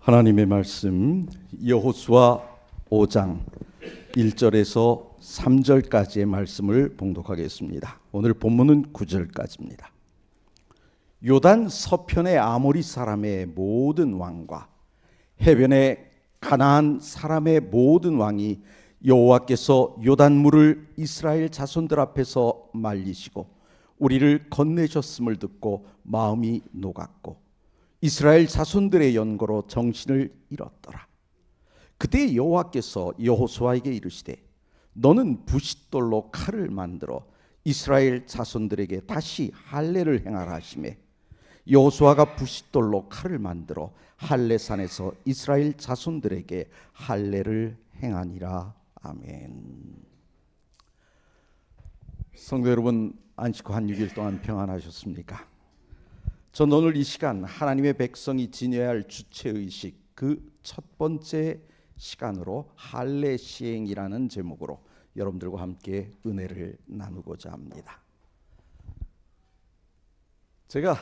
하나님의 말씀 여호수아 5장 1절에서 3절까지의 말씀을 봉독하겠습니다. 오늘 본문은 9절까지입니다. 요단 서편의 아모리 사람의 모든 왕과 해변의 가나안 사람의 모든 왕이 여호와께서 요단물을 이스라엘 자손들 앞에서 말리시고 우리를 건네셨음을 듣고 마음이 녹았고 이스라엘 자손들의 연고로 정신을 잃었더라. 그때 여호와께서 여호수아에게 이르시되 너는 부싯돌로 칼을 만들어 이스라엘 자손들에게 다시 할례를 행하라 하시매 여호수아가 부싯돌로 칼을 만들어 할례산에서 이스라엘 자손들에게 할례를 행하니라. 아멘. 성도 여러분, 안식 후 한 6일 동안 평안하셨습니까? 전 오늘 이 시간 하나님의 백성이 지녀야 할 주체의식 그 첫 번째 시간으로 할례 시행이라는 제목으로 여러분들과 함께 은혜를 나누고자 합니다. 제가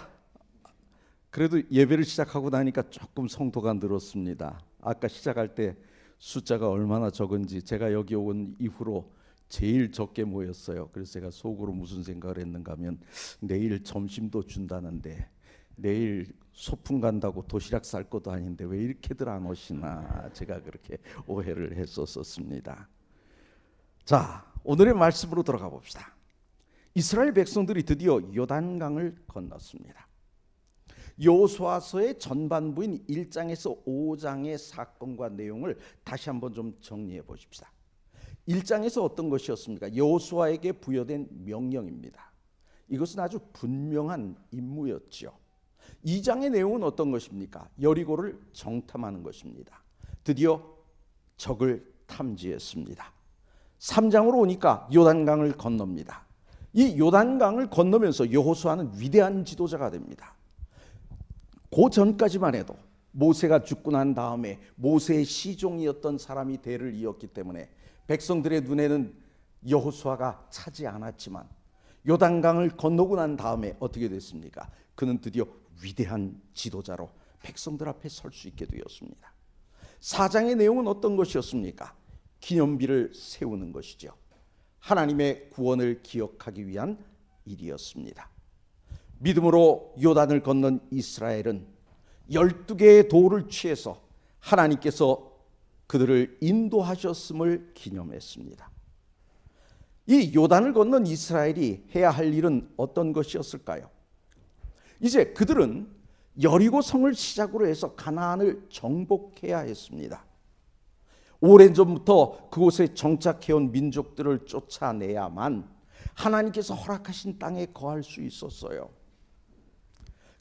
그래도 예배를 시작하고 나니까 조금 성도가 늘었습니다. 아까 시작할 때 숫자가 얼마나 적은지 제가 여기 온 이후로 제일 적게 모였어요. 그래서 제가 속으로 무슨 생각을 했는가 하면 내일 점심도 준다는데 내일 소풍 간다고 도시락 쌀 것도 아닌데 왜 이렇게들 안 오시나 제가 그렇게 오해를 했었습니다. 자, 오늘의 말씀으로 들어가 봅시다. 이스라엘 백성들이 드디어 요단강을 건넜습니다. 여호수아서의 전반부인 1장에서 5장의 사건과 내용을 다시 한번 좀 정리해 보십시다. 1장에서 어떤 것이었습니까? 여호수아에게 부여된 명령입니다. 이것은 아주 분명한 임무였죠. 2장의 내용은 어떤 것입니까? 여리고를 정탐하는 것입니다. 드디어 적을 탐지했습니다. 3장으로 오니까 요단강을 건넙니다. 이 요단강을 건너면서 여호수아는 위대한 지도자가 됩니다. 그 전까지만 해도 모세가 죽고 난 다음에 모세의 시종이었던 사람이 대를 이었기 때문에 백성들의 눈에는 여호수아가 차지 않았지만 요단강을 건너고 난 다음에 어떻게 됐습니까? 그는 드디어 위대한 지도자로 백성들 앞에 설 수 있게 되었습니다. 4장의 내용은 어떤 것이었습니까? 기념비를 세우는 것이죠. 하나님의 구원을 기억하기 위한 일이었습니다. 믿음으로 요단을 건넌 이스라엘은 12개의 도를 취해서 하나님께서 그들을 인도하셨음을 기념했습니다. 이 요단을 건넌 이스라엘이 해야 할 일은 어떤 것이었을까요? 이제 그들은 여리고 성을 시작으로 해서 가나안을 정복해야 했습니다. 오랜전부터 그곳에 정착해온 민족들을 쫓아내야만 하나님께서 허락하신 땅에 거할 수 있었어요.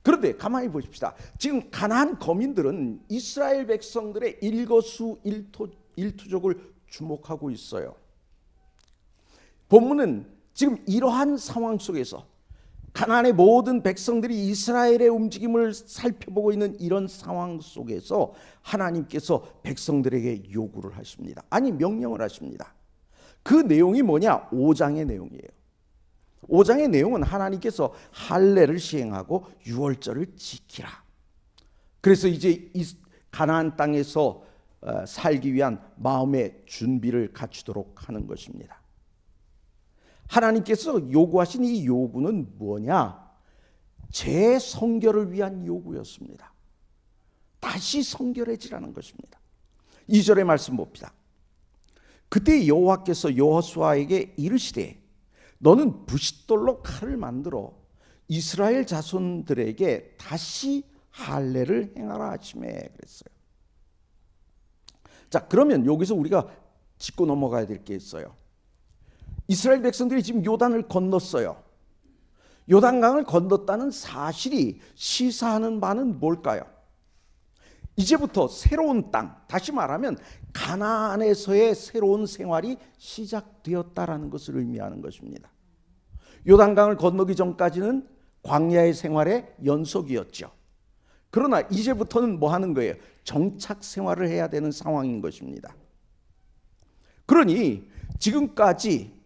그런데 가만히 보십시다. 지금 가나안 거민들은 이스라엘 백성들의 일거수일투족을 주목하고 있어요. 본문은 지금 이러한 상황 속에서 가나안의 모든 백성들이 이스라엘의 움직임을 살펴보고 있는 이런 상황 속에서 하나님께서 백성들에게 요구를 하십니다. 아니, 명령을 하십니다. 그 내용이 뭐냐? 5장의 내용이에요. 5장의 내용은 하나님께서 할례를 시행하고 유월절을 지키라. 그래서 이제 이 가나안 땅에서 살기 위한 마음의 준비를 갖추도록 하는 것입니다. 하나님께서 요구하신 이 요구는 뭐냐? 재성결을 위한 요구였습니다. 다시 성결해지라는 것입니다. 2절의 말씀 봅시다. 그때 여호와께서 여호수아에게 이르시되 너는 부싯돌로 칼을 만들어 이스라엘 자손들에게 다시 할례를 행하라 하시매 그랬어요. 자, 그러면 여기서 우리가 짚고 넘어가야 될 게 있어요. 이스라엘 백성들이 지금 요단을 건넜어요. 요단강을 건넜다는 사실이 시사하는 바는 뭘까요? 이제부터 새로운 땅, 다시 말하면 가나안에서의 새로운 생활이 시작되었다라는 것을 의미하는 것입니다. 요단강을 건너기 전까지는 광야의 생활의 연속이었죠. 그러나 이제부터는 뭐 하는 거예요? 정착 생활을 해야 되는 상황인 것입니다. 그러니 지금까지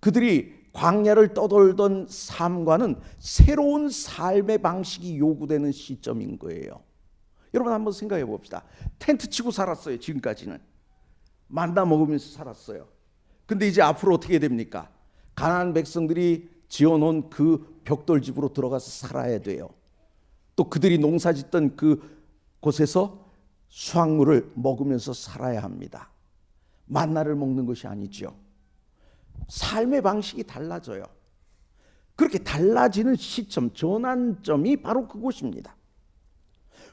그들이 광야를 떠돌던 삶과는 새로운 삶의 방식이 요구되는 시점인 거예요. 여러분 한번 생각해 봅시다. 텐트 치고 살았어요. 지금까지는 만나 먹으면서 살았어요. 근데 이제 앞으로 어떻게 됩니까? 가나안 백성들이 지어놓은 그 벽돌집으로 들어가서 살아야 돼요. 또 그들이 농사짓던 그 곳에서 수확물을 먹으면서 살아야 합니다. 만나를 먹는 것이 아니죠. 삶의 방식이 달라져요. 그렇게 달라지는 시점, 전환점이 바로 그곳입니다.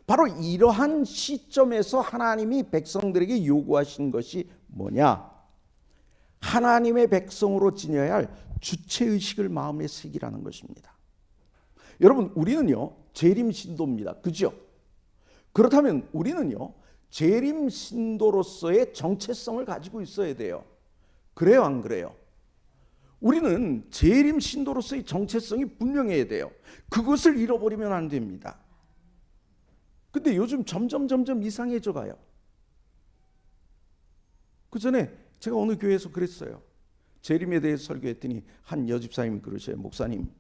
바로 이러한 시점에서 하나님이 백성들에게 요구하신 것이 뭐냐? 하나님의 백성으로 지녀야 할 주체의식을 마음에 새기라는 것입니다. 여러분, 우리는요 재림 신도입니다. 그죠? 그렇다면 우리는요 재림 신도로서의 정체성을 가지고 있어야 돼요. 그래요, 안 그래요? 우리는 재림 신도로서의 정체성이 분명해야 돼요. 그것을 잃어버리면 안 됩니다. 근데 요즘 점점 이상해져 가요. 그 전에 제가 어느 교회에서 그랬어요. 재림에 대해서 설교했더니 한 여집사님이 그러셔요. 목사님,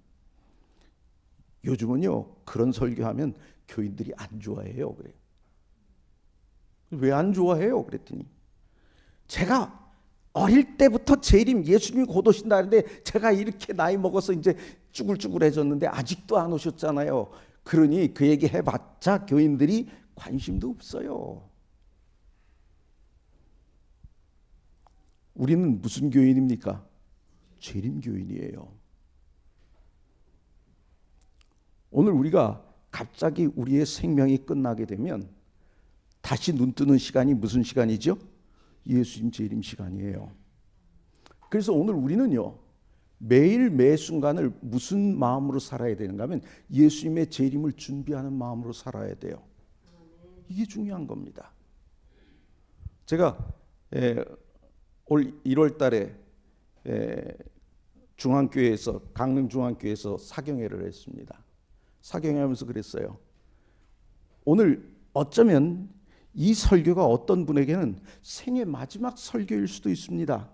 요즘은요 그런 설교하면 교인들이 안 좋아해요. 그래요. 왜 안 좋아해요? 그랬더니 제가 어릴 때부터 재림, 예수님이 곧 오신다는데 제가 이렇게 나이 먹어서 이제 쭈글쭈글해졌는데 아직도 안 오셨잖아요. 그러니 그 얘기 해봤자 교인들이 관심도 없어요. 우리는 무슨 교인입니까? 재림 교인이에요. 오늘 우리가 갑자기 우리의 생명이 끝나게 되면 다시 눈 뜨는 시간이 무슨 시간이죠? 예수님 재림 시간이에요. 그래서 오늘 우리는요 매일 매 순간을 무슨 마음으로 살아야 되는가 하면 예수님의 재림을 준비하는 마음으로 살아야 돼요. 이게 중요한 겁니다. 제가 올 1월 달에 중앙교회에서, 강릉 중앙교회에서 사경회를 했습니다. 사경회하면서 그랬어요. 오늘 어쩌면 이 설교가 어떤 분에게는 생애 마지막 설교일 수도 있습니다.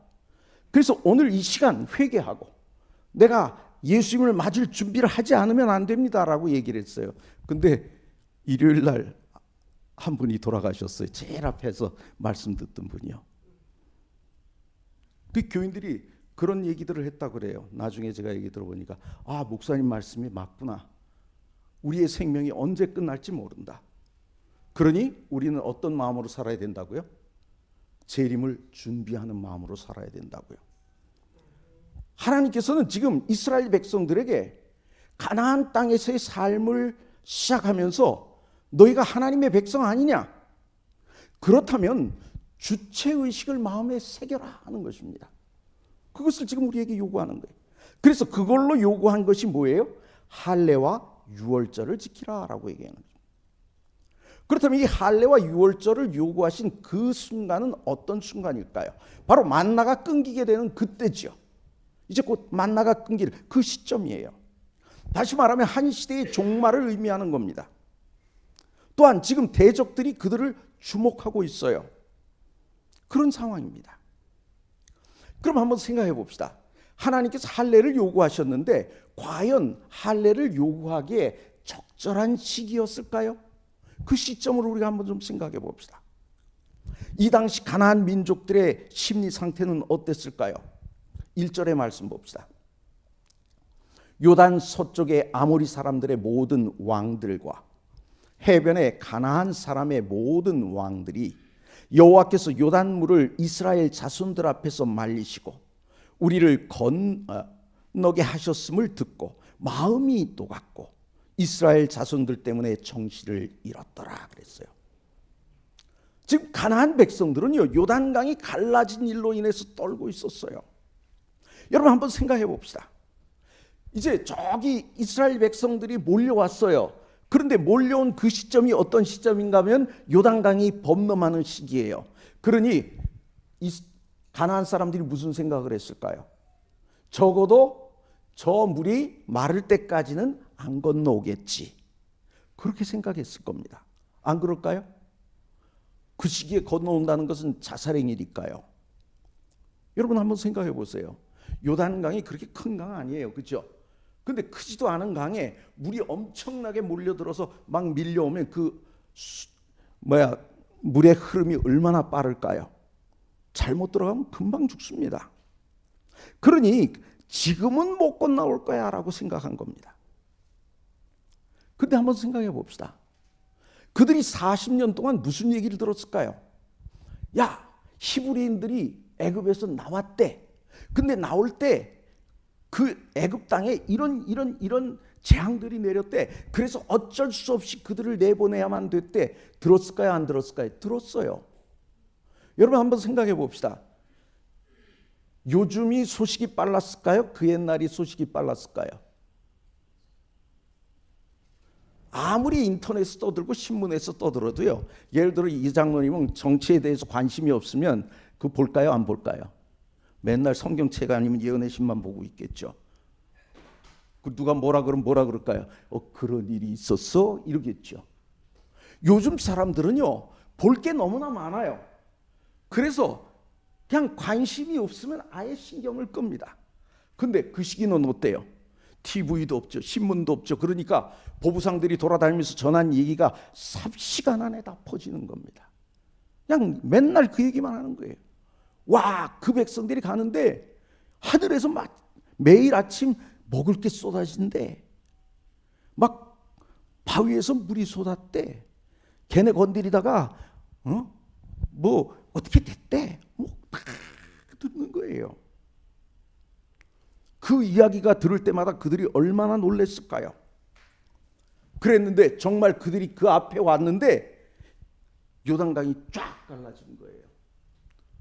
그래서 오늘 이 시간 회개하고 내가 예수님을 맞을 준비를 하지 않으면 안 됩니다라고 얘기를 했어요. 근데 일요일 날 한 분이 돌아가셨어요. 제일 앞에서 말씀 듣던 분이요. 그 교인들이 그런 얘기들을 했다고 그래요. 나중에 제가 얘기 들어보니까 아, 목사님 말씀이 맞구나. 우리의 생명이 언제 끝날지 모른다. 그러니 우리는 어떤 마음으로 살아야 된다고요? 재림을 준비하는 마음으로 살아야 된다고요. 하나님께서는 지금 이스라엘 백성들에게 가나안 땅에서의 삶을 시작하면서 너희가 하나님의 백성 아니냐? 그렇다면 주체의식을 마음에 새겨라 하는 것입니다. 그것을 지금 우리에게 요구하는 거예요. 그래서 그걸로 요구한 것이 뭐예요? 할례와 유월절을 지키라라고 얘기하는 거죠. 그렇다면 이 할례와 유월절을 요구하신 그 순간은 어떤 순간일까요? 바로 만나가 끊기게 되는 그때죠. 이제 곧 만나가 끊길 그 시점이에요. 다시 말하면 한 시대의 종말을 의미하는 겁니다. 또한 지금 대적들이 그들을 주목하고 있어요. 그런 상황입니다. 그럼 한번 생각해 봅시다. 하나님께서 할례를 요구하셨는데 과연 할례를 요구하기에 적절한 시기였을까요? 그 시점으로 우리가 한번 좀 생각해 봅시다. 이 당시 가나안 민족들의 심리 상태는 어땠을까요? 1절의 말씀 봅시다. 요단 서쪽의 아모리 사람들의 모든 왕들과 해변의 가나안 사람의 모든 왕들이 여호와께서 요단물을 이스라엘 자손들 앞에서 말리시고 우리를 건너게 하셨음을 듣고 마음이 녹았고 이스라엘 자손들 때문에 정신을 잃었더라 그랬어요. 지금 가나안 백성들은요 요단강이 갈라진 일로 인해서 떨고 있었어요. 여러분 한번 생각해 봅시다. 이제 저기 이스라엘 백성들이 몰려왔어요. 그런데 몰려온 그 시점이 어떤 시점인가 하면 요단강이 범람하는 시기예요. 그러니 이 가나안 사람들이 무슨 생각을 했을까요? 적어도 저 물이 마를 때까지는 안 건너오겠지. 그렇게 생각했을 겁니다. 안 그럴까요? 그 시기에 건너온다는 것은 자살의 일일까요? 여러분 한번 생각해 보세요. 요단강이 그렇게 큰 강 아니에요. 그렇죠? 근데 크지도 않은 강에 물이 엄청나게 몰려들어서 막 밀려오면 그 물의 흐름이 얼마나 빠를까요? 잘못 들어가면 금방 죽습니다. 그러니 지금은 못 건너올 거야 라고 생각한 겁니다. 근데 한번 생각해 봅시다. 그들이 40년 동안 무슨 얘기를 들었을까요? 야, 히브리인들이 애굽에서 나왔대. 근데 나올 때 그 애굽 땅에 이런 재앙들이 내렸대. 그래서 어쩔 수 없이 그들을 내보내야만 됐대. 들었을까요? 안 들었을까요? 들었어요. 여러분 한번 생각해 봅시다. 요즘이 소식이 빨랐을까요? 그 옛날이 소식이 빨랐을까요? 아무리 인터넷에 떠들고 신문에서 떠들어도요. 예를 들어 이 장로님은 정치에 대해서 관심이 없으면 그거 볼까요? 안 볼까요? 맨날 성경책 아니면 예언의 신만 보고 있겠죠. 그 누가 뭐라 그러면 뭐라 그럴까요? 그런 일이 있었어? 이러겠죠. 요즘 사람들은요. 볼 게 너무나 많아요. 그래서 그냥 관심이 없으면 아예 신경을 끕니다. 근데 그 시기는 어때요? TV도 없죠. 신문도 없죠. 그러니까 보부상들이 돌아다니면서 전한 얘기가 삽시간 안에 다 퍼지는 겁니다. 그냥 맨날 그 얘기만 하는 거예요. 와, 그 백성들이 가는데 하늘에서 막 매일 아침 먹을 게 쏟아진대. 막 바위에서 물이 쏟았대. 걔네 건드리다가 뭐 어떻게 됐대. 막 듣는 거예요. 그 이야기가 들을 때마다 그들이 얼마나 놀랬을까요? 그랬는데 정말 그들이 그 앞에 왔는데 요단강이 쫙 갈라진 거예요.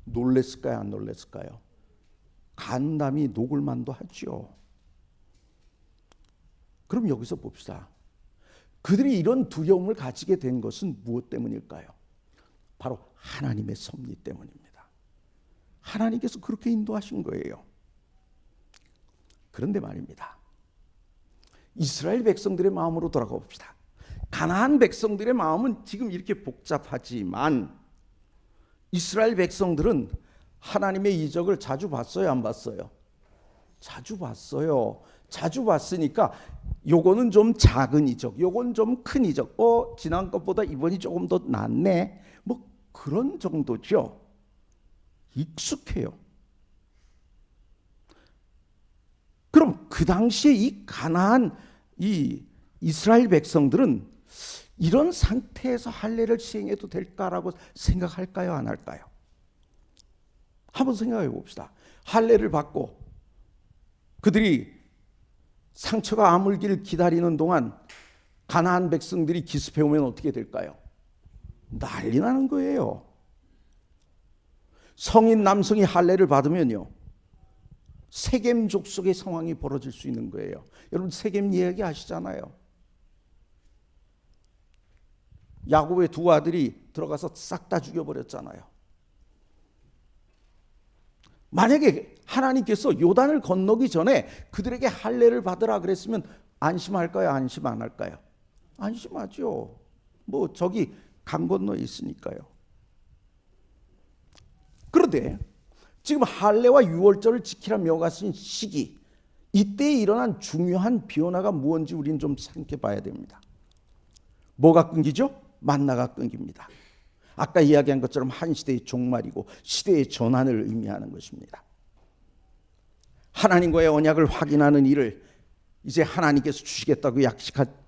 놀랬을까요? 안 놀랬을까요? 간담이 녹을 만도 하죠. 그럼 여기서 봅시다. 그들이 이런 두려움을 가지게 된 것은 무엇 때문일까요? 바로 하나님의 섭리 때문입니다. 하나님께서 그렇게 인도하신 거예요. 그런데 말입니다. 이스라엘 백성들의 마음으로 돌아가 봅시다. 가나안 백성들의 마음은 지금 이렇게 복잡하지만 이스라엘 백성들은 하나님의 이적을 자주 봤어요, 안 봤어요? 자주 봤어요. 자주 봤으니까 요거는 좀 작은 이적, 요건 좀 큰 이적. 지난 것보다 이번이 조금 더 낫네. 뭐 그런 정도죠. 익숙해요. 그럼 그 당시에 이 가나안 이 이스라엘 백성들은 이런 상태에서 할례를 시행해도 될까라고 생각할까요? 안 할까요? 한번 생각해 봅시다. 할례를 받고 그들이 상처가 아물기를 기다리는 동안 가나안 백성들이 기습해 오면 어떻게 될까요? 난리 나는 거예요. 성인 남성이 할례를 받으면요. 세겜 족속의 상황이 벌어질 수 있는 거예요. 여러분 세겜 이야기 아시잖아요. 야곱의 두 아들이 들어가서 싹 다 죽여버렸잖아요. 만약에 하나님께서 요단을 건너기 전에 그들에게 할례를 받으라 그랬으면 안심할까요? 안심 안 할까요? 안심하죠. 뭐 저기 강 건너에 있으니까요. 그런데 지금 할례와 유월절을 지키라 명하신 시기, 이때에 일어난 중요한 변화가 무엇인지 우리는 좀 생각해 봐야 됩니다. 뭐가 끊기죠? 만나가 끊깁니다. 아까 이야기한 것처럼 한 시대의 종말이고 시대의 전환을 의미하는 것입니다. 하나님과의 언약을 확인하는 일을 이제 하나님께서 주시겠다고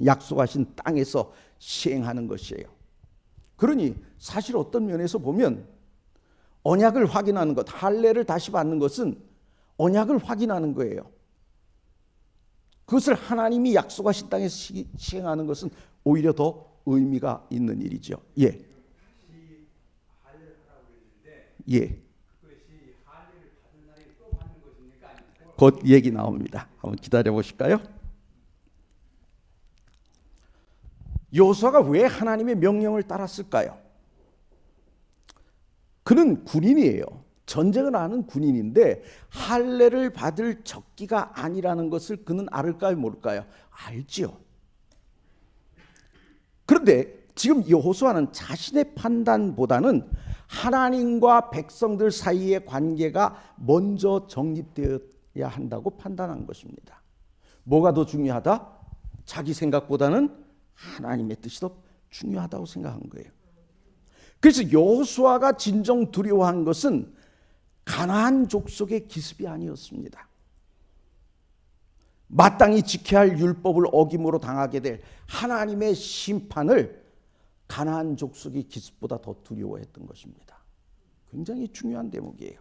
약속하신 땅에서 시행하는 것이에요. 그러니 사실 어떤 면에서 보면 언약을 확인하는 것, 할례를 다시 받는 것은 언약을 확인하는 거예요. 그것을 하나님이 약속하신 땅에서 시행하는 것은 오히려 더 의미가 있는 일이죠. 예. 예. 곧 얘기 나옵니다. 한번 기다려 보실까요? 여호수아가 왜 하나님의 명령을 따랐을까요? 그는 군인이에요. 전쟁을 하는 군인인데 할례를 받을 적기가 아니라는 것을 그는 알을까요, 모를까요? 알지요. 그런데 지금 여호수아는 자신의 판단보다는 하나님과 백성들 사이의 관계가 먼저 정립되어야 한다고 판단한 것입니다. 뭐가 더 중요하다? 자기 생각보다는 하나님의 뜻이 더 중요하다고 생각한 거예요. 그래서 여호수아가 진정 두려워한 것은 가나안 족속의 기습이 아니었습니다. 마땅히 지켜야 할 율법을 어김으로 당하게 될 하나님의 심판을 가나안 족속의 기습보다 더 두려워했던 것입니다. 굉장히 중요한 대목이에요.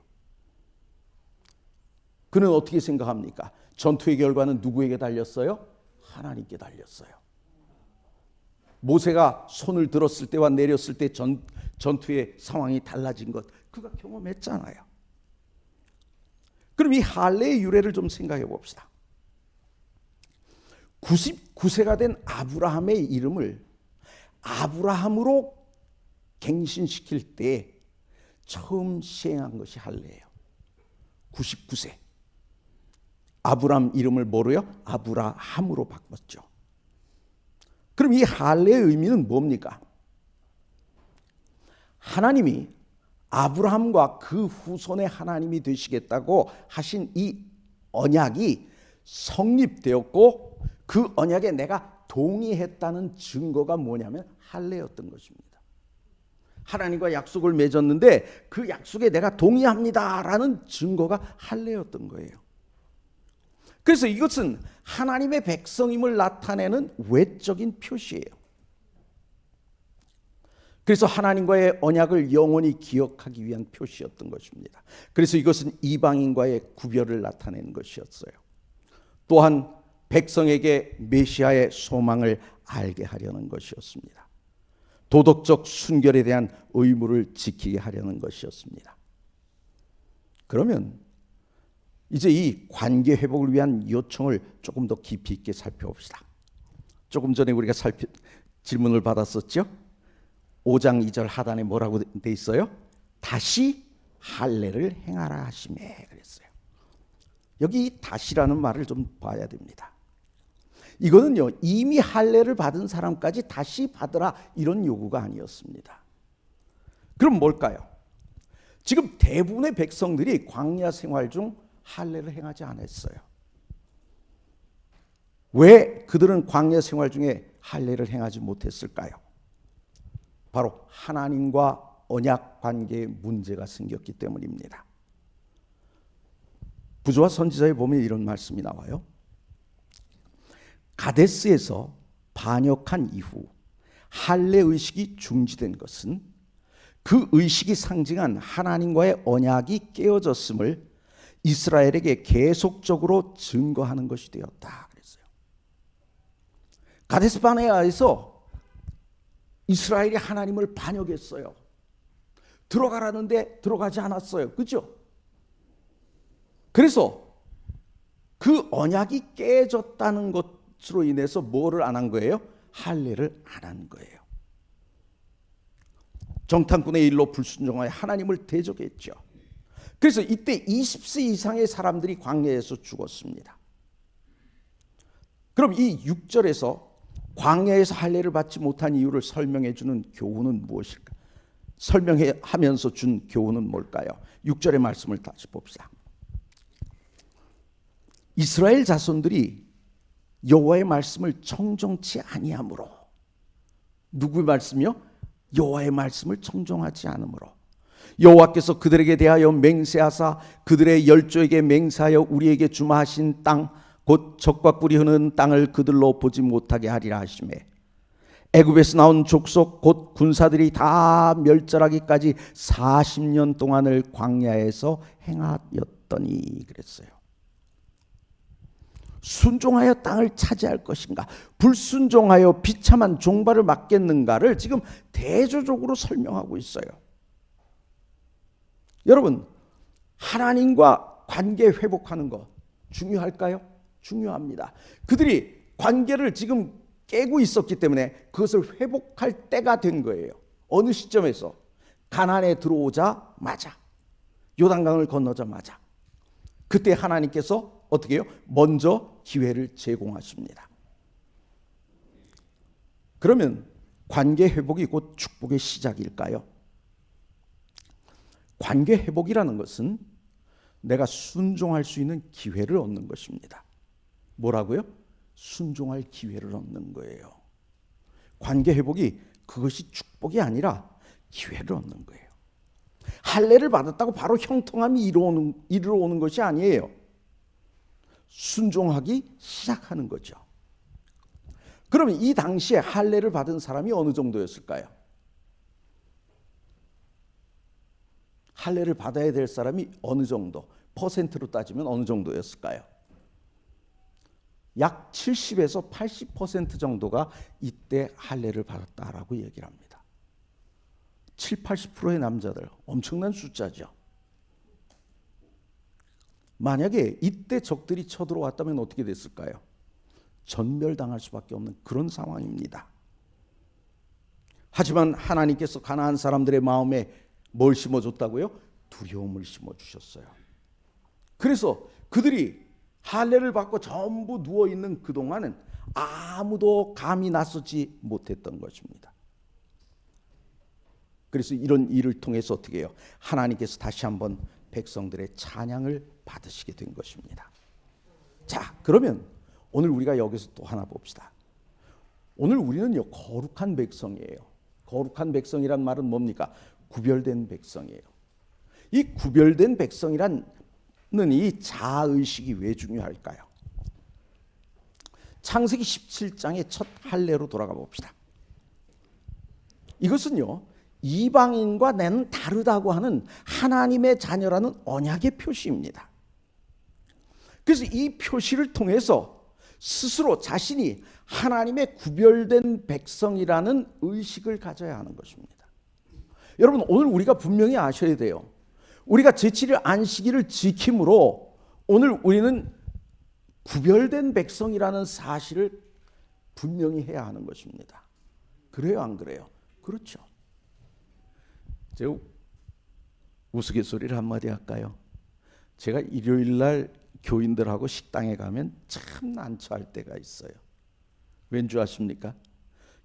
그는 어떻게 생각합니까? 전투의 결과는 누구에게 달렸어요? 하나님께 달렸어요. 모세가 손을 들었을 때와 내렸을 때 전투의 상황이 달라진 것, 그가 경험했잖아요. 그럼 이 할례의 유래를 좀 생각해 봅시다. 99세가 된 아브라함의 이름을 아브라함으로 갱신시킬 때 처음 시행한 것이 할례예요. 99세. 아브라함 이름을 뭐로요? 아브라함으로 바꿨죠. 그럼 이 할례의 의미는 뭡니까? 하나님이 아브라함과 그 후손의 하나님이 되시겠다고 하신 이 언약이 성립되었고 그 언약에 내가 동의했다는 증거가 뭐냐면 할례였던 것입니다. 하나님과 약속을 맺었는데 그 약속에 내가 동의합니다라는 증거가 할례였던 거예요. 그래서 이것은 하나님의 백성임을 나타내는 외적인 표시예요. 그래서 하나님과의 언약을 영원히 기억하기 위한 표시였던 것입니다. 그래서 이것은 이방인과의 구별을 나타내는 것이었어요. 또한 백성에게 메시아의 소망을 알게 하려는 것이었습니다. 도덕적 순결에 대한 의무를 지키게 하려는 것이었습니다. 그러면 이제 이 관계 회복을 위한 요청을 조금 더 깊이 있게 살펴봅시다. 조금 전에 우리가 질문을 받았었죠. 5장 2절 하단에 뭐라고 돼 있어요? 다시 할례를 행하라 하시매 그랬어요. 여기 이 다시라는 말을 좀 봐야 됩니다. 이거는요, 이미 할례를 받은 사람까지 다시 받으라 이런 요구가 아니었습니다. 그럼 뭘까요? 지금 대부분의 백성들이 광야 생활 중 할례를 행하지 않았어요. 왜 그들은 광야 생활 중에 할례를 행하지 못했을까요? 바로 하나님과 언약 관계에 문제가 생겼기 때문입니다. 부조와 선지자에 보면 이런 말씀이 나와요. 가데스에서 반역한 이후 할례 의식이 중지된 것은 그 의식이 상징한 하나님과의 언약이 깨어졌음을 이스라엘에게 계속적으로 증거하는 것이 되었다 그랬어요. 가데스 바네아에서 이스라엘이 하나님을 반역했어요. 들어가라는데 들어가지 않았어요. 그죠? 그래서 그 언약이 깨졌다는 것으로 인해서 뭐를 안 한 거예요? 할례를 안 한 거예요. 정탐꾼의 일로 불순종하여 하나님을 대적했죠. 그래서 이때 20세 이상의 사람들이 광야에서 죽었습니다. 그럼 이 6절에서 광야에서 할례를 받지 못한 이유를 설명해 주는 교훈은 무엇일까? 설명하면서 준 교훈은 뭘까요? 6절의 말씀을 다시 봅시다. 이스라엘 자손들이 여호와의 말씀을 청종치 아니하므로, 누구의 말씀이요? 여호와의 말씀을 청종하지 않으므로 여호와께서 그들에게 대하여 맹세하사 그들의 열조에게 맹세하여 우리에게 주마 하신 땅 곧 젖과 꿀이 흐르는 땅을 그들로 보지 못하게 하리라 하시매 애굽에서 나온 족속 곧 군사들이 다 멸절하기까지 40년 동안을 광야에서 행하였더니 그랬어요. 순종하여 땅을 차지할 것인가, 불순종하여 비참한 종발을 맞겠는가를 지금 대조적으로 설명하고 있어요. 여러분, 하나님과 관계 회복하는 것 중요할까요? 중요합니다. 그들이 관계를 지금 깨고 있었기 때문에 그것을 회복할 때가 된 거예요. 어느 시점에서? 가나안에 들어오자마자, 요단강을 건너자마자. 그때 하나님께서 어떻게 해요? 먼저 기회를 제공하십니다. 그러면 관계 회복이 곧 축복의 시작일까요? 관계 회복이라는 것은 내가 순종할 수 있는 기회를 얻는 것입니다. 뭐라고요? 순종할 기회를 얻는 거예요. 관계 회복이 그것이 축복이 아니라 기회를 얻는 거예요. 할례를 받았다고 바로 형통함이 이르러 오는 것이 아니에요. 순종하기 시작하는 거죠. 그러면 이 당시에 할례를 받은 사람이 어느 정도였을까요? 할례를 받아야 될 사람이 어느 정도, 퍼센트로 따지면 어느 정도였을까요? 약 70에서 80% 정도가 이때 할례를 받았다라고 얘기를 합니다. 7, 80%의 남자들, 엄청난 숫자죠. 만약에 이때 적들이 쳐들어왔다면 어떻게 됐을까요? 전멸당할 수밖에 없는 그런 상황입니다. 하지만 하나님께서 가나안 사람들의 마음에 뭘 심어줬다고요? 두려움을 심어주셨어요. 그래서 그들이 할례를 받고 전부 누워있는 그동안은 아무도 감히 나서지 못했던 것입니다. 그래서 이런 일을 통해서 어떻게 해요? 하나님께서 다시 한번 백성들의 찬양을 받으시게 된 것입니다. 자, 그러면 오늘 우리가 여기서 또 하나 봅시다. 오늘 우리는요, 거룩한 백성이에요. 거룩한 백성이란 말은 뭡니까? 구별된 백성이에요. 이 구별된 백성이란 이 자아의식이 왜 중요할까요? 창세기 17장의 첫 할례로 돌아가 봅시다. 이것은요, 이방인과 나는 다르다고 하는 하나님의 자녀라는 언약의 표시입니다. 그래서 이 표시를 통해서 스스로 자신이 하나님의 구별된 백성이라는 의식을 가져야 하는 것입니다. 여러분, 오늘 우리가 분명히 아셔야 돼요. 우리가 제7일 안식일을 지킴으로 오늘 우리는 구별된 백성이라는 사실을 분명히 해야 하는 것입니다. 그래요, 안 그래요? 그렇죠. 제가 우스갯소리를 한마디 할까요? 제가 일요일 날 교인들하고 식당에 가면 참 난처할 때가 있어요. 왠 줄 아십니까?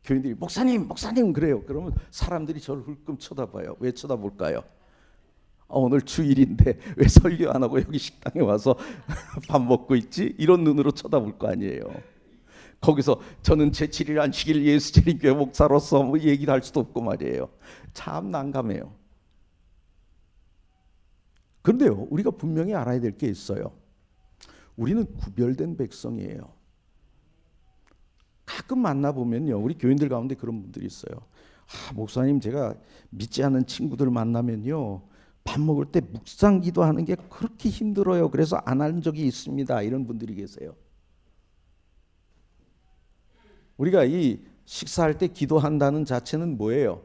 교인들이 목사님 그래요. 그러면 사람들이 저를 흘끔 쳐다봐요. 왜 쳐다볼까요? 오늘 주일인데 왜 설교 안 하고 여기 식당에 와서 밥 먹고 있지? 이런 눈으로 쳐다볼 거 아니에요. 거기서 저는 제7일 안식일 예수재림교회 목사로서 뭐 얘기를 할 수도 없고 말이에요. 참 난감해요. 그런데요, 우리가 분명히 알아야 될 게 있어요. 우리는 구별된 백성이에요. 가끔 만나보면요, 우리 교인들 가운데 그런 분들이 있어요. 목사님, 제가 믿지 않는 친구들 만나면요, 밥 먹을 때 묵상 기도하는 게 그렇게 힘들어요. 그래서 안 한 적이 있습니다. 이런 분들이 계세요. 우리가 이 식사할 때 기도한다는 자체는 뭐예요?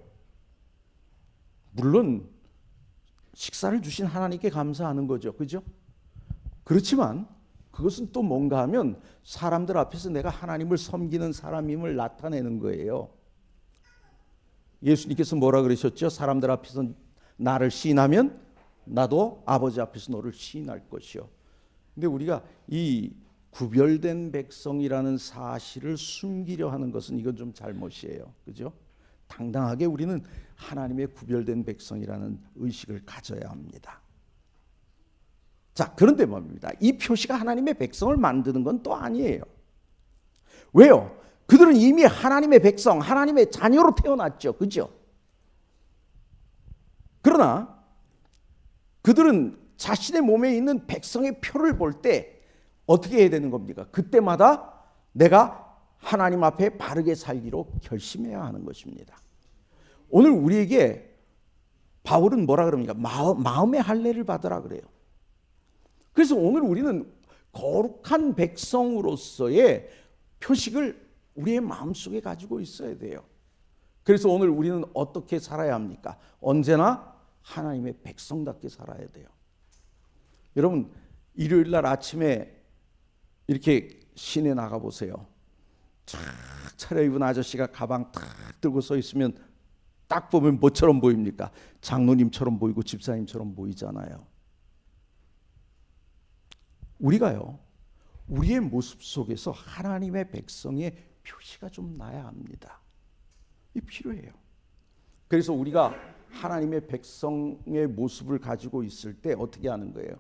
물론 식사를 주신 하나님께 감사하는 거죠. 그죠? 그렇지만 그것은 또 뭔가 하면 사람들 앞에서 내가 하나님을 섬기는 사람임을 나타내는 거예요. 예수님께서 뭐라 그러셨죠? 사람들 앞에서 나를 시인하면 나도 아버지 앞에서 너를 시인할 것이요. 근데 우리가 이 구별된 백성이라는 사실을 숨기려 하는 것은 이건 좀 잘못이에요. 그죠? 당당하게 우리는 하나님의 구별된 백성이라는 의식을 가져야 합니다. 자, 그런데 뭡니다. 이 표시가 하나님의 백성을 만드는 건 또 아니에요. 왜요? 그들은 이미 하나님의 백성, 하나님의 자녀로 태어났죠. 그죠? 그러나 그들은 자신의 몸에 있는 백성의 표를 볼 때 어떻게 해야 되는 겁니까? 그때마다 내가 하나님 앞에 바르게 살기로 결심해야 하는 것입니다. 오늘 우리에게 바울은 뭐라 그럽니까? 마음의 할례를 받으라 그래요. 그래서 오늘 우리는 거룩한 백성으로서의 표식을 우리의 마음속에 가지고 있어야 돼요. 그래서 오늘 우리는 어떻게 살아야 합니까? 언제나 하나님의 백성답게 살아야 돼요. 여러분, 일요일 날 아침에 이렇게 시내 나가 보세요. 쫙 차려입은 아저씨가 가방 탁 들고 서 있으면 딱 보면 뭐처럼 보입니까? 장로님처럼 보이고 집사님처럼 보이잖아요. 우리가요, 우리의 모습 속에서 하나님의 백성의 표시가 좀 나야 합니다. 이 필요해요. 그래서 우리가 하나님의 백성의 모습을 가지고 있을 때 어떻게 하는 거예요?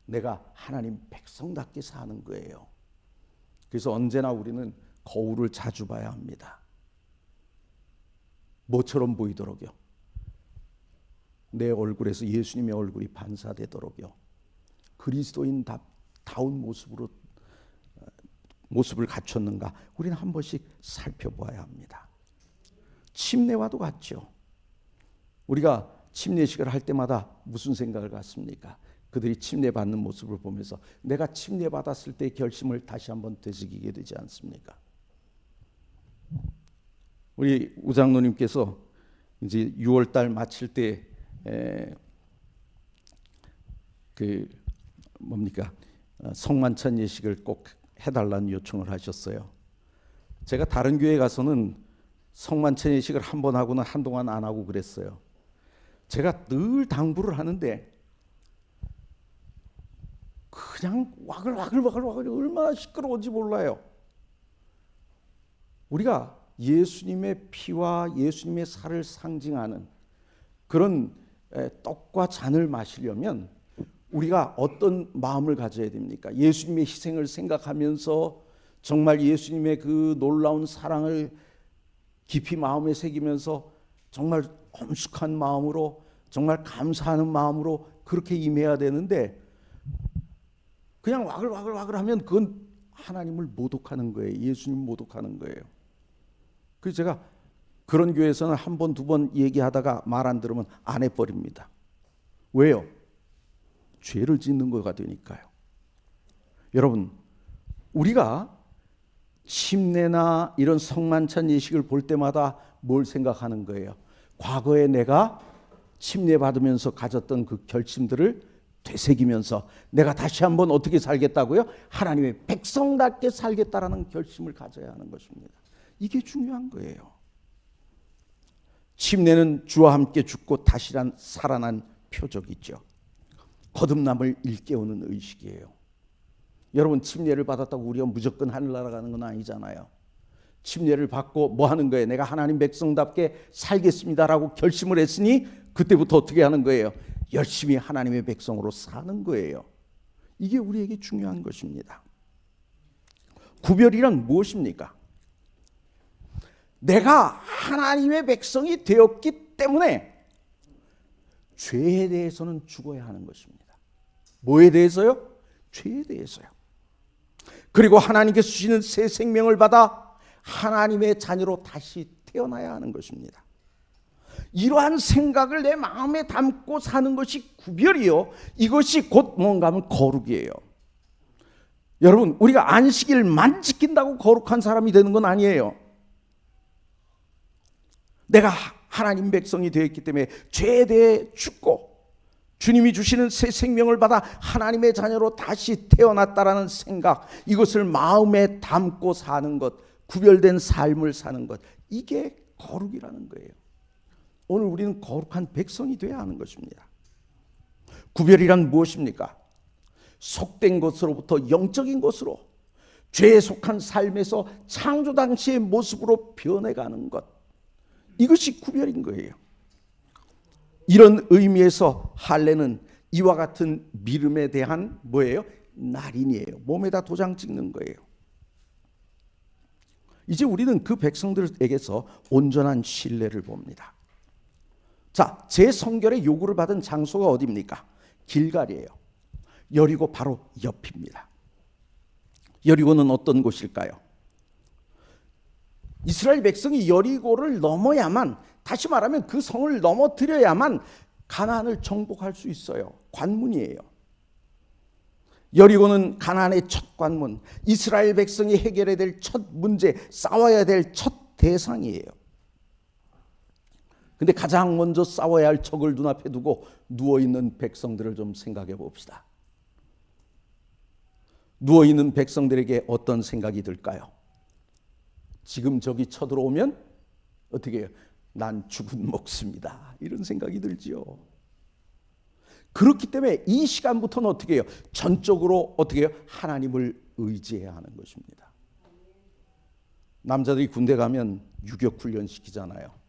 내가 하나님 백성답게 사는 거예요. 그래서 언제나 우리는 거울을 자주 봐야 합니다. 뭐처럼 보이도록요? 내 얼굴에서 예수님의 얼굴이 반사되도록요. 그리스도인다운 모습을 갖췄는가? 우리는 한 번씩 살펴보아야 합니다. 침례와도 같죠. 우리가 침례식을 할 때마다 무슨 생각을 갖습니까? 그들이 침례받는 모습을 보면서 내가 침례받았을 때의 결심을 다시 한번 되새기게 되지 않습니까? 우리 우장로님께서 이제 6월달 마칠 때 성만찬 예식을 꼭 해달라는 요청을 하셨어요. 제가 다른 교회 가서는 성만찬 예식을 한 번 하고는 한동안 안 하고 그랬어요. 제가 늘 당부를 하는데 그냥 와글와글 얼마나 시끄러운지 몰라요. 우리가 예수님의 피와 예수님의 살을 상징하는 그런 떡과 잔을 마시려면 우리가 어떤 마음을 가져야 됩니까? 예수님의 희생을 생각하면서 정말 예수님의 그 놀라운 사랑을 깊이 마음에 새기면서 정말 엄숙한 마음으로 정말 감사하는 마음으로 그렇게 임해야 되는데 그냥 와글와글 하면 그건 하나님을 모독하는 거예요. 예수님 모독하는 거예요. 그래서 제가 그런 교회에서는 한 번, 두 번 얘기하다가 말 안 들으면 안 해버립니다. 왜요? 죄를 짓는 거가 되니까요. 여러분, 우리가 침례나 이런 성만찬 예식을 볼 때마다 뭘 생각하는 거예요? 과거에 내가 침례 받으면서 가졌던 그 결심들을 되새기면서 내가 다시 한번 어떻게 살겠다고요? 하나님의 백성답게 살겠다라는 결심을 가져야 하는 것입니다. 이게 중요한 거예요. 침례는 주와 함께 죽고 다시 살아난 표적이죠. 거듭남을 일깨우는 의식이에요. 여러분, 침례를 받았다고 우리가 무조건 하늘나라 가는 건 아니잖아요. 침례를 받고 뭐 하는 거예요? 내가 하나님 백성답게 살겠습니다라고 결심을 했으니 그때부터 어떻게 하는 거예요? 열심히 하나님의 백성으로 사는 거예요. 이게 우리에게 중요한 것입니다. 구별이란 무엇입니까? 내가 하나님의 백성이 되었기 때문에 죄에 대해서는 죽어야 하는 것입니다. 뭐에 대해서요? 죄에 대해서요. 그리고 하나님께서 주시는 새 생명을 받아 하나님의 자녀로 다시 태어나야 하는 것입니다. 이러한 생각을 내 마음에 담고 사는 것이 구별이요. 이것이 곧 뭔가 하면 거룩이에요. 여러분, 우리가 안식일만 지킨다고 거룩한 사람이 되는 건 아니에요. 내가 하나님 백성이 되었기 때문에 죄에 대해 죽고 주님이 주시는 새 생명을 받아 하나님의 자녀로 다시 태어났다라는 생각, 이것을 마음에 담고 사는 것, 구별된 삶을 사는 것, 이게 거룩이라는 거예요. 오늘 우리는 거룩한 백성이 되어야 하는 것입니다. 구별이란 무엇입니까? 속된 것으로부터 영적인 것으로, 죄에 속한 삶에서 창조 당시의 모습으로 변해가는 것, 이것이 구별인 거예요. 이런 의미에서 할례는 이와 같은 믿음에 대한 뭐예요? 날인이에요. 몸에다 도장 찍는 거예요. 이제 우리는 그 백성들에게서 온전한 신뢰를 봅니다. 자, 제 성결의 요구를 받은 장소가 어디입니까? 길갈이에요. 여리고 바로 옆입니다. 여리고는 어떤 곳일까요? 이스라엘 백성이 여리고를 넘어야만, 다시 말하면 그 성을 넘어뜨려야만 가나안을 정복할 수 있어요. 관문이에요. 여리고는 가나안의 첫 관문, 이스라엘 백성이 해결해야 될 첫 문제, 싸워야 될 첫 대상이에요. 근데 가장 먼저 싸워야 할 적을 눈앞에 두고 누워있는 백성들을 좀 생각해 봅시다. 누워있는 백성들에게 어떤 생각이 들까요? 지금 적이 쳐들어오면 어떻게 해요? 난 죽은 목숨이다, 이런 생각이 들지요. 그렇기 때문에 이 시간부터는 어떻게 해요? 전적으로 어떻게 해요? 하나님을 의지해야 하는 것입니다. 남자들이 군대 가면 유격훈련 시키잖아요.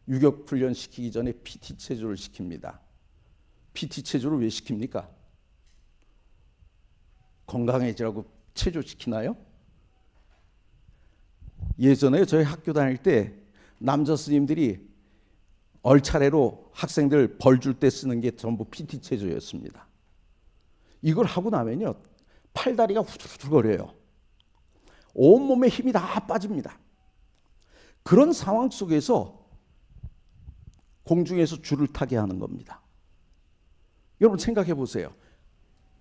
유격훈련 시키기 전에 PT 체조를 시킵니다. PT 체조를 왜 시킵니까? 건강해지라고 체조 시키나요? 예전에 저희 학교 다닐 때 남자 스님들이 얼차례로 학생들 벌 줄 때 쓰는 게 전부 PT 체조였습니다. 이걸 하고 나면요, 팔다리가 후들후들거려요. 온몸에 힘이 다 빠집니다. 그런 상황 속에서 공중에서 줄을 타게 하는 겁니다. 여러분 생각해 보세요.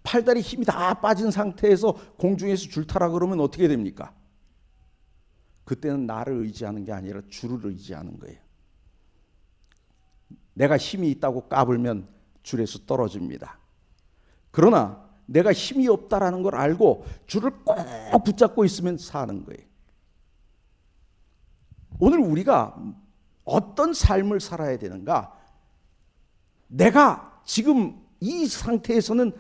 팔다리 힘이 다 빠진 상태에서 공중에서 줄 타라 그러면 어떻게 됩니까? 그때는 나를 의지하는 게 아니라 줄을 의지하는 거예요. 내가 힘이 있다고 까불면 줄에서 떨어집니다. 그러나 내가 힘이 없다라는 걸 알고 줄을 꼭 붙잡고 있으면 사는 거예요. 오늘 우리가 어떤 삶을 살아야 되는가? 내가 지금 이 상태에서는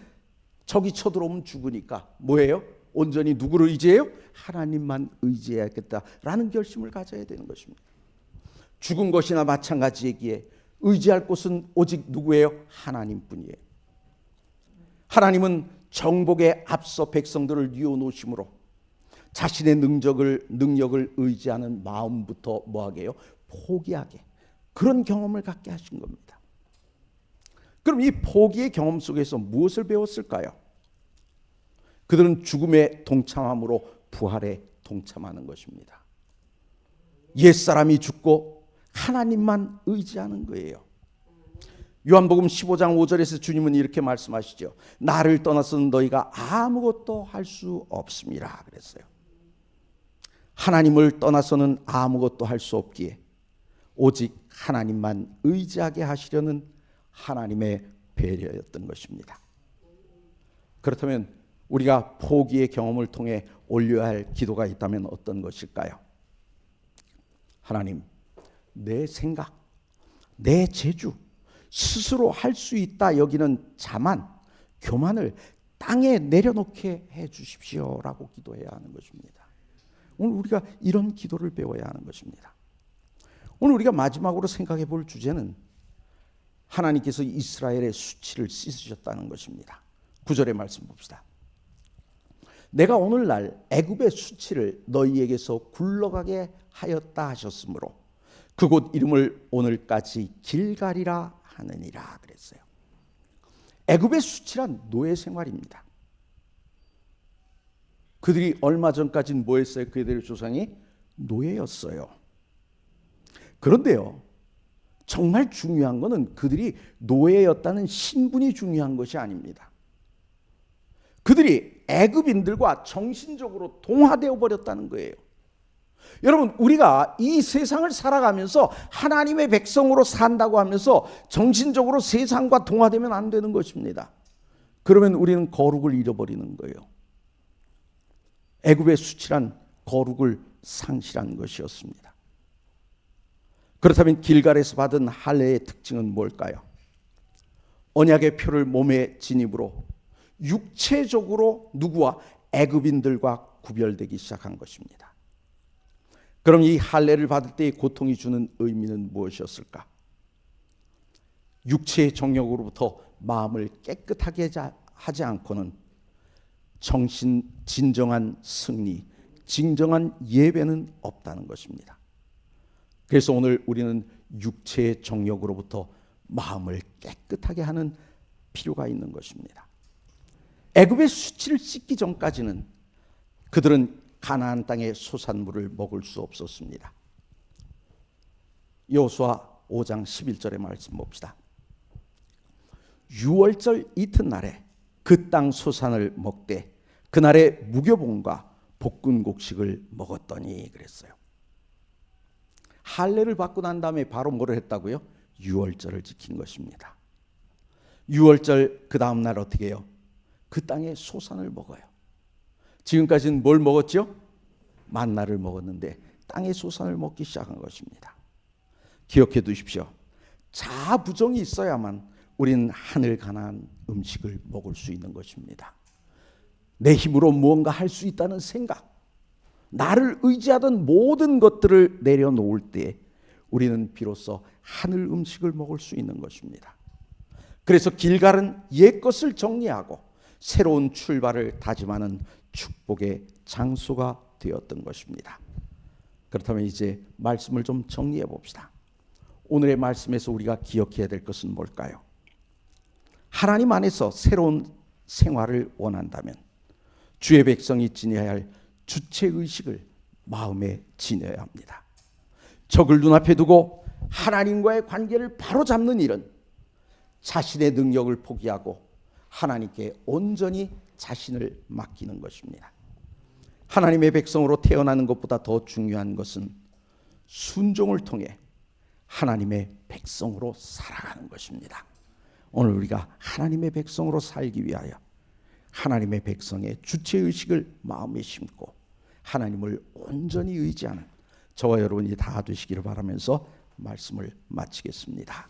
적이 쳐들어오면 죽으니까 뭐예요? 온전히 누구를 의지해요? 하나님만 의지해야겠다라는 결심을 가져야 되는 것입니다. 죽은 것이나 마찬가지이기에 의지할 곳은 오직 누구예요? 하나님뿐이에요. 하나님은 정복에 앞서 백성들을 뉘어놓으심으로 자신의 능력을 의지하는 마음부터 뭐하게 해요? 포기하게. 그런 경험을 갖게 하신 겁니다. 그럼 이 포기의 경험 속에서 무엇을 배웠을까요? 그들은 죽음에 동참함으로 부활에 동참하는 것입니다. 옛사람이 죽고 하나님만 의지하는 거예요. 요한복음 15장 5절에서 주님은 이렇게 말씀하시죠. 나를 떠나서는 너희가 아무것도 할 수 없습니다. 그랬어요. 하나님을 떠나서는 아무것도 할 수 없기에 오직 하나님만 의지하게 하시려는 하나님의 배려였던 것입니다. 그렇다면 우리가 포기의 경험을 통해 올려야 할 기도가 있다면 어떤 것일까요? 하나님, 내 생각, 내 재주, 스스로 할 수 있다 여기는 자만, 교만을 땅에 내려놓게 해 주십시오라고 기도해야 하는 것입니다. 오늘 우리가 이런 기도를 배워야 하는 것입니다. 오늘 우리가 마지막으로 생각해 볼 주제는 하나님께서 이스라엘의 수치를 씻으셨다는 것입니다. 9절의 말씀 봅시다. 내가 오늘날 애굽의 수치를 너희에게서 굴러가게 하였다 하셨으므로 그곳 이름을 오늘까지 길갈이라 하느니라 그랬어요. 애굽의 수치란 노예 생활입니다. 그들이 얼마 전까지는 뭐였어요? 그들의 조상이 노예였어요. 그런데요, 정말 중요한 것은 그들이 노예였다는 신분이 중요한 것이 아닙니다. 그들이 애굽인들과 정신적으로 동화되어 버렸다는 거예요. 여러분, 우리가 이 세상을 살아가면서 하나님의 백성으로 산다고 하면서 정신적으로 세상과 동화되면 안 되는 것입니다. 그러면 우리는 거룩을 잃어버리는 거예요. 애굽의 수치란 거룩을 상실한 것이었습니다. 그렇다면 길갈에서 받은 할례의 특징은 뭘까요? 언약의 표를 몸에 진입으로 육체적으로 누구와 애굽인들과 구별되기 시작한 것입니다. 그럼 이 할례를 받을 때의 고통이 주는 의미는 무엇이었을까? 육체의 정욕으로부터 마음을 깨끗하게 하지 않고는 진정한 승리, 진정한 예배는 없다는 것입니다. 그래서 오늘 우리는 육체의 정욕으로부터 마음을 깨끗하게 하는 필요가 있는 것입니다. 애굽의 수치를 씻기 전까지는 그들은 가나안 땅의 소산물을 먹을 수 없었습니다. 여호수아 5장 11절의 말씀 봅시다. 6월절 이튿날에 그 땅 소산을 먹되 그날에 무교봉과 볶은 곡식을 먹었더니 그랬어요. 할례를 받고 난 다음에 바로 뭐를 했다고요? 6월절을 지킨 것입니다. 6월절 그 다음 날 어떻게 해요? 그 땅의 소산을 먹어요. 지금까지는 뭘 먹었죠? 만나를 먹었는데 땅의 소산을 먹기 시작한 것입니다. 기억해 두십시오. 자부정이 있어야만 우리는 하늘 가나안 음식을 먹을 수 있는 것입니다. 내 힘으로 무언가 할 수 있다는 생각, 나를 의지하던 모든 것들을 내려놓을 때 우리는 비로소 하늘 음식을 먹을 수 있는 것입니다. 그래서 길갈은 옛것을 정리하고 새로운 출발을 다짐하는 축복의 장소가 되었던 것입니다. 그렇다면 이제 말씀을 좀 정리해 봅시다. 오늘의 말씀에서 우리가 기억해야 될 것은 뭘까요? 하나님 안에서 새로운 생활을 원한다면 주의 백성이 지녀야 할 주체의식을 마음에 지녀야 합니다. 적을 눈앞에 두고 하나님과의 관계를 바로잡는 일은 자신의 능력을 포기하고 하나님께 온전히 자신을 맡기는 것입니다. 하나님의 백성으로 태어나는 것보다 더 중요한 것은 순종을 통해 하나님의 백성으로 살아가는 것입니다. 오늘 우리가 하나님의 백성으로 살기 위하여 하나님의 백성의 주체의식을 마음에 심고 하나님을 온전히 의지하는 저와 여러분이 다 되시기를 바라면서 말씀을 마치겠습니다.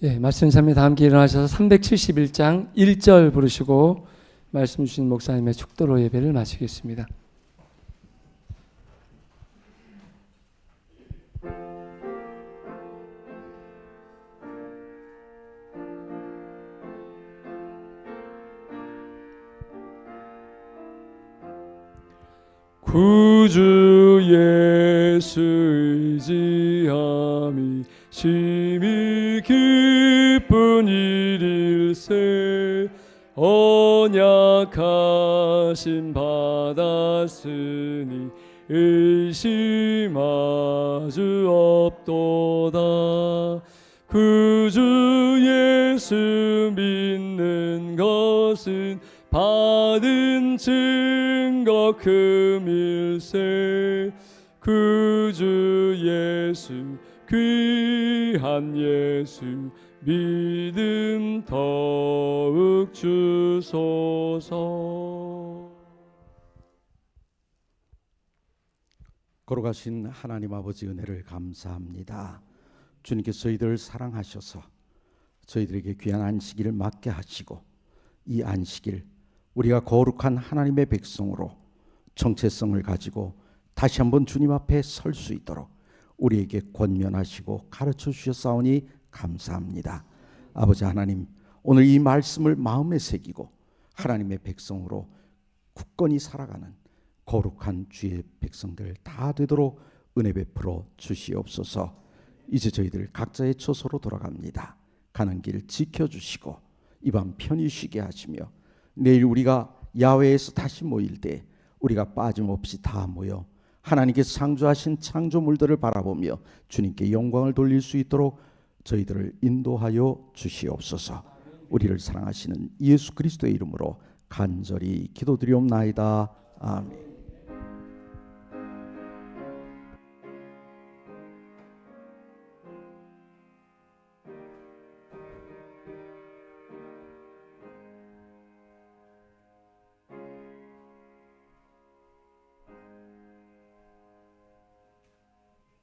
예, 말씀 참여 다 함께 일어나셔서 371장 1절 부르시고 말씀 주신 목사님의 축도로 예배를 마치겠습니다. 구주 예수 의지함이 심히 기쁜 일일세 언약하심 받았으니 의심하주 없도다. 구주 예수 믿는 것은 받은 증거 금일세. 구주 예수 귀한 예수 믿음 더욱 주소서. 걸어가신 하나님 아버지 은혜를 감사합니다. 주님께서 저희들을 사랑하셔서 저희들에게 귀한 안식일을 맡게 하시고 이 안식일 우리가 거룩한 하나님의 백성으로 정체성을 가지고 다시 한번 주님 앞에 설 수 있도록 우리에게 권면하시고 가르쳐 주셨사오니 감사합니다. 아버지 하나님, 오늘 이 말씀을 마음에 새기고 하나님의 백성으로 굳건히 살아가는 거룩한 주의 백성들 다 되도록 은혜 베풀어 주시옵소서. 이제 저희들 각자의 처소로 돌아갑니다. 가는 길 지켜주시고 이 밤 편히 쉬게 하시며 내일 우리가 야외에서 다시 모일 때 우리가 빠짐없이 다 모여 하나님께서 창조하신 창조물들을 바라보며 주님께 영광을 돌릴 수 있도록 저희들을 인도하여 주시옵소서. 우리를 사랑하시는 예수 그리스도의 이름으로 간절히 기도드리옵나이다. 아멘.